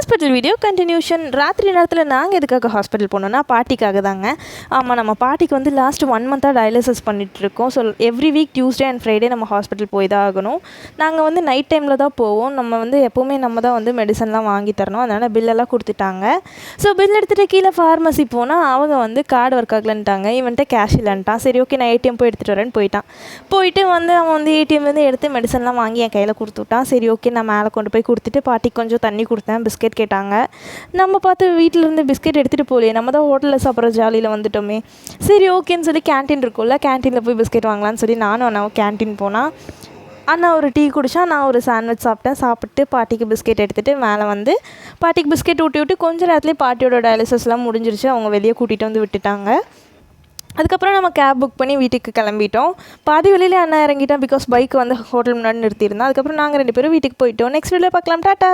Hospital video continuation. ராத்திரி நேரத்தில் நாங்கள் எதுக்காக ஹாஸ்பிட்டல் போனோம்னா பாட்டிக்காக தாங்க. ஆமாம், நம்ம பாட்டிக்கு வந்து லாஸ்ட் 1 மந்த்தாக டயாலிசிஸ் பண்ணிகிட்ருக்கோம். So every week Tuesday and Friday நம்ம ஹாஸ்பிட்டல் போய் தான் ஆகணும். நாங்கள் வந்து நைட் டைமில் தான் போவோம். நம்ம வந்து எப்போவுமே நம்ம தான் வந்து மெடிசன்லாம் வாங்கி தரணும். அதனால் பில்லெல்லாம் கொடுத்துட்டாங்க. ஸோ பில் எடுத்துகிட்டு கீழே ஃபார்மசி போனால் அவங்க வந்து கார்டு ஒர்க் ஆகலன்ட்டாங்க. இவன்ட்ட கேஷ் இல்லைன்ட்டான். சரி ஓகே, நான் ஏடிஎம் போய் எடுத்துகிட்டு வரேன்னு போயிட்டு வந்து அவன் வந்து ஏடிஎம்லேருந்து எடுத்து மெடிசன்லாம் வாங்கி என் கையில் கொடுத்துட்டான். சரி ஓகே, நான் மேலே கொண்டு போய் கொடுத்துட்டு பாட்டிக்கு கொஞ்சம் தண்ணி கொடுத்தேன். பிஸ்கெட் கேட்டாங்க. நம்ம பார்த்து வீட்டிலேருந்து பிஸ்கெட் எடுத்துகிட்டு போகலையே, நம்ம தான் ஹோட்டலில் சாப்பிட்ற ஜாலியில் வந்துட்டோமே. சரி ஓகேன்னு சொல்லி கேன்டீன் இருக்கும்ல, கேன்டீனில் போய் பிஸ்கெட் வாங்கலான்னு சொல்லி நானும் அண்ணாவும் கேன்டீன் போனால் அண்ணா ஒரு டீ குடித்தா, நான் ஒரு சாண்ட்விச் சாப்பிட்டேன். சாப்பிட்டு பாட்டிக்கு பிஸ்கெட் எடுத்துகிட்டு மேலே வந்து பாட்டிக்கு பிஸ்கெட் ஊட்டி விட்டு கொஞ்சம் நேரத்துலேயே பாட்டியோட டயாலிசிஸ்லாம் முடிஞ்சிருச்சு. அவங்க வெளியே கூட்டிகிட்டு வந்து விட்டுட்டாங்க. அதுக்கப்புறம் நம்ம கேப் புக் பண்ணி வீட்டுக்கு கிளம்பிட்டோம். பாதி வழியிலே அண்ணா இறங்கிட்டோம். பிகாஸ் பைக் வந்து ஹோட்டல் முன்னாடி நிறுத்தியிருந்தோம். அதுக்கப்புறம் நாங்கள் 2 பேரும் வீட்டுக்கு போயிட்டோம். நெக்ஸ்ட் வீடியோவில் பார்க்கலாம். டாட்டா.